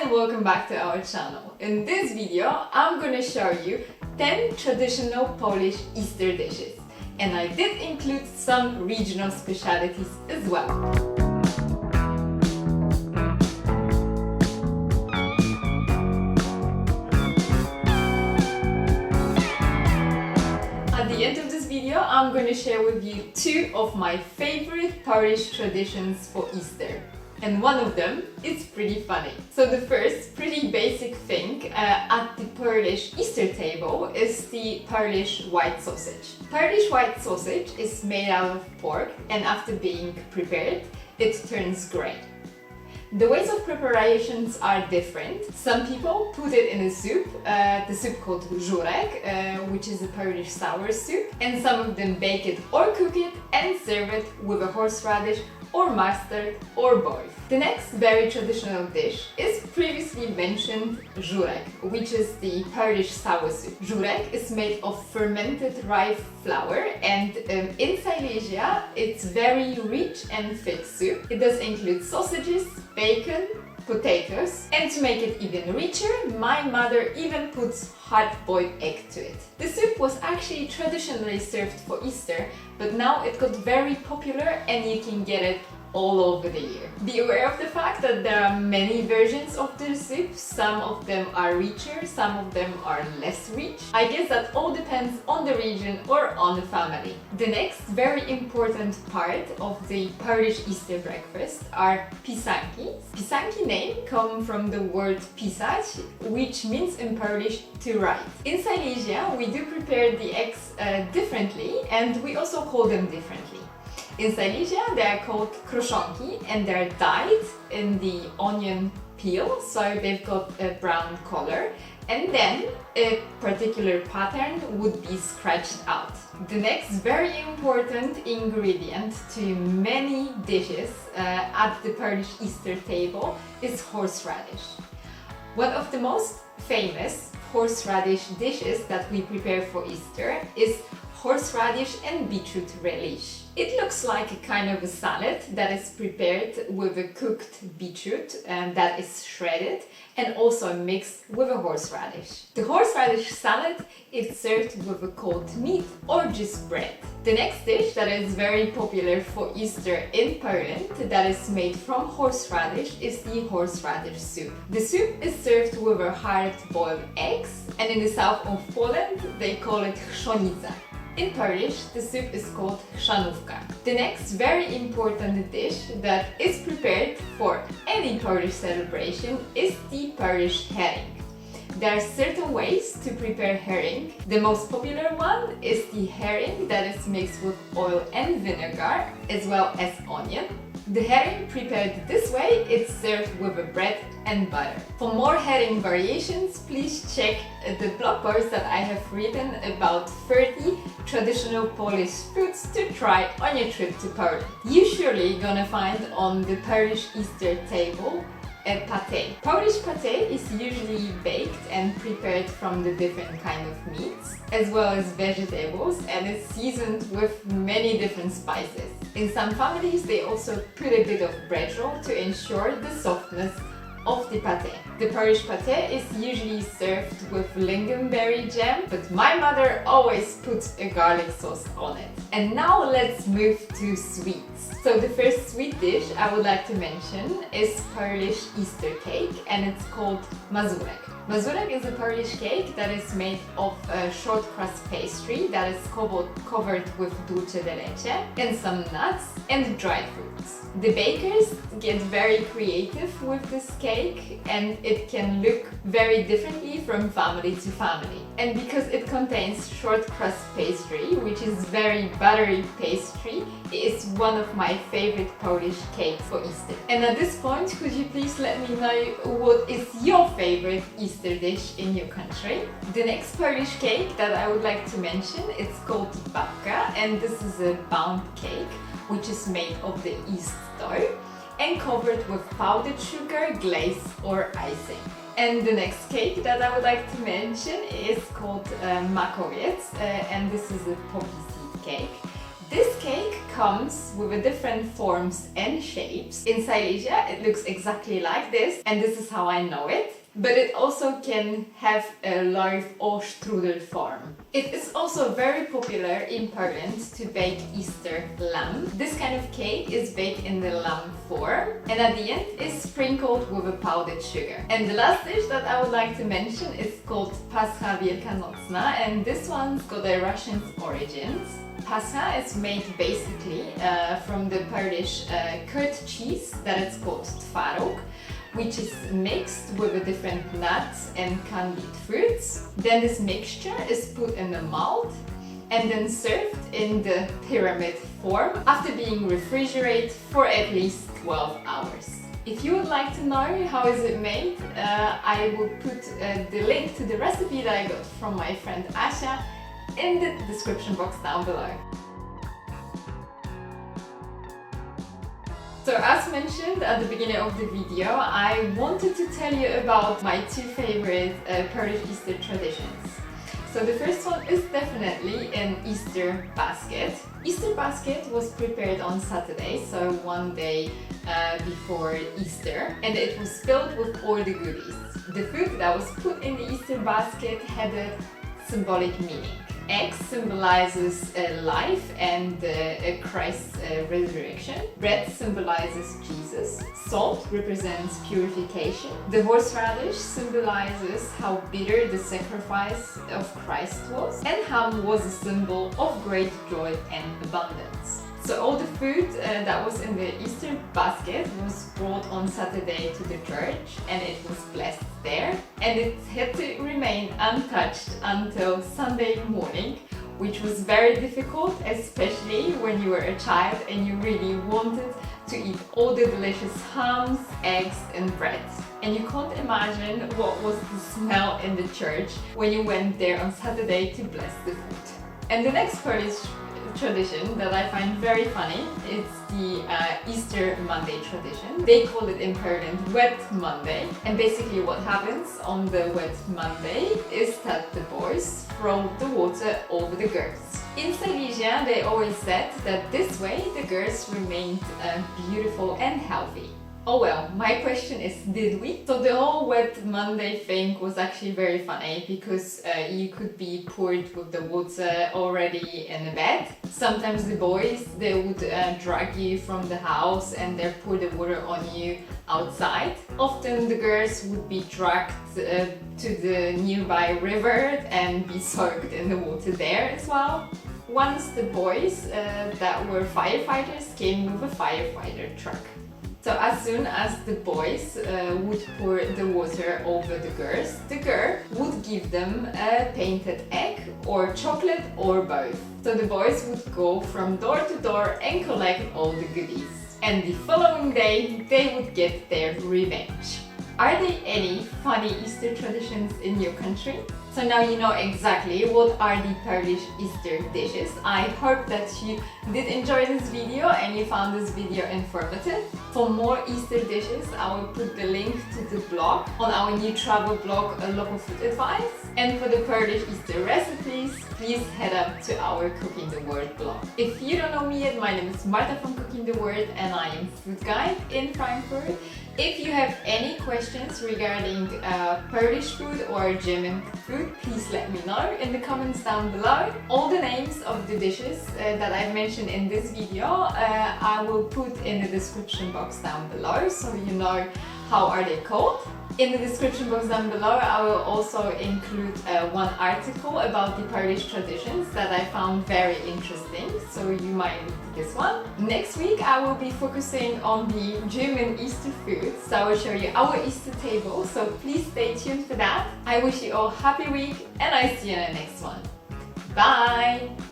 and welcome back to our channel. In this video, I'm gonna show you 10 traditional Polish Easter dishes. And I did include some regional specialties as well. At the end of this video, I'm going to share with you two of my favorite Polish traditions for Easter. And one of them is pretty funny. So the first pretty basic thing at the Polish Easter table is the Polish white sausage. Polish white sausage is made out of pork, and after being prepared, it turns grey. The ways of preparations are different. Some people put it in a soup, the soup called Żurek, which is a Polish sour soup, and some of them bake it or cook it and serve it with a horseradish or mustard or both. The next very traditional dish is previously mentioned Żurek, which is the Polish sour soup. Żurek is made of fermented rye flour, and in Silesia it's very rich and thick soup. It does include sausages, bacon, potatoes, and to make it even richer, my mother even puts hard-boiled egg to it. The soup was actually traditionally served for Easter, but now it got very popular and you can get it all over the year. Be aware of the fact that there are many versions of the soup. Some of them are richer, some of them are less rich. I guess that all depends on the region or on the family. The next very important part of the Polish Easter breakfast are pisanki. Pisanki name come from the word pisać, which means in Polish to write. In Silesia, we do prepare the eggs differently, and we also call them differently. In Silesia, they are called kroszonki, and they're dyed in the onion peel, so they've got a brown color, and then a particular pattern would be scratched out. The next very important ingredient to many dishes at the Polish Easter table is horseradish. One of the most famous horseradish dishes that we prepare for Easter is horseradish and beetroot relish. It looks like a kind of a salad that is prepared with a cooked beetroot that is shredded and also mixed with a horseradish. The horseradish salad is served with a cold meat or just bread. The next dish that is very popular for Easter in Poland that is made from horseradish is the horseradish soup. The soup is served with a hard-boiled eggs, and in the south of Poland they call it chrzonica. In Polish, the soup is called chrzanówka. The next very important dish that is prepared for any Polish celebration is the Polish herring. There are certain ways to prepare herring. The most popular one is the herring that is mixed with oil and vinegar, as well as onion. The herring prepared this way is served with a bread and butter. For more herring variations, please check the blog post that I have written about 30 traditional Polish foods to try on your trip to Poland. You're surely gonna find on the Polish Easter table a pate. Polish pate is usually baked and prepared from the different kind of meats, as well as vegetables, and is seasoned with many different spices. In some families, they also put a bit of bread roll to ensure the softness of the pate. The Polish pate is usually served with lingonberry jam, but my mother always puts a garlic sauce on it. And now let's move to sweets. So the first sweet dish I would like to mention is Polish Easter cake, and it's called Mazurek. Mazurek is a Polish cake that is made of a shortcrust pastry that is covered with dulce de leche and some nuts and dried fruits. The bakers get very creative with this cake, and it can look very differently from family to family. And because it contains shortcrust pastry, which is very buttery pastry, it is one of my favorite Polish cakes for Easter. And at this point, could you please let me know what is your favorite Easter dish in your country? The next Polish cake that I would like to mention is called Babka, and this is a Bundt cake which is made of the yeast dough and covered with powdered sugar, glaze or icing. And the next cake that I would like to mention is called Makowiec, and this is a poppy seed cake. This cake comes with a different forms and shapes. In Silesia, it looks exactly like this, and this is how I know it. But it also can have a loaf or strudel form. It is also very popular in Poland to bake Easter lamb. This kind of cake is baked in the lamb form, and at the end is sprinkled with a powdered sugar. And the last dish that I would like to mention is called Pascha Wielkanocna, and this one's got a Russian origins. Pascha is made basically from the Polish curd cheese that is called twaróg, which is mixed with the different nuts and candied fruits. Then this mixture is put in a mold and then served in the pyramid form after being refrigerated for at least 12 hours. If you would like to know how is it made, I will put the link to the recipe that I got from my friend Asia in the description box down below. So as mentioned at the beginning of the video, I wanted to tell you about my two favorite Polish Easter traditions. So the first one is definitely an Easter basket. Easter basket was prepared on Saturday, so one day before Easter, and it was filled with all the goodies. The food that was put in the Easter basket had a symbolic meaning. Egg symbolizes life and Christ's resurrection. Bread symbolizes Jesus. Salt represents purification. The horseradish symbolizes how bitter the sacrifice of Christ was. And ham was a symbol of great joy and abundance. So all the food that was in the Easter basket was brought on Saturday to the church and it was blessed there, and it had to remain untouched until Sunday morning, which was very difficult, especially when you were a child and you really wanted to eat all the delicious hams, eggs and bread. And you can't imagine what was the smell in the church when you went there on Saturday to bless the food. And the next Polish tradition that I find very funny is the Easter Monday tradition. They call it in Poland Wet Monday, and basically what happens on the Wet Monday is that the boys throw the water over the girls. In Silesia they always said that this way the girls remained beautiful and healthy. Oh well, my question is, did we? So the whole Wet Monday thing was actually very funny because you could be poured with the water already in the bed. Sometimes the boys, they would drag you from the house and they pour the water on you outside. Often the girls would be dragged to the nearby river and be soaked in the water there as well. Once the boys that were firefighters came with a firefighter truck. So as soon as the boys would pour the water over the girl would give them a painted egg or chocolate or both. So the boys would go from door to door and collect all the goodies. And the following day they would get their revenge. Are there any funny Easter traditions in your country? So now you know exactly what are the Polish Easter dishes. I hope that you did enjoy this video and you found this video informative. For more Easter dishes, I will put the link to the blog on our new travel blog, Local Food Advice. And for the Polish Easter recipes, please head up to our Cooking the World blog. If you don't know me yet, my name is Marta from Cooking the World and I am food guide in Frankfurt. If you have any questions regarding Polish food or German food, please let me know in the comments down below. All the names of the dishes that I've mentioned in this video I will put in the description box down below so you know how are they called. In the description box down below I will also include one article about the Polish traditions that I found very interesting, so you might read this one. Next week I will be focusing on the German Easter food, so I will show you our Easter table, so please stay tuned for that. I wish you all a happy week and I see you in the next one. Bye!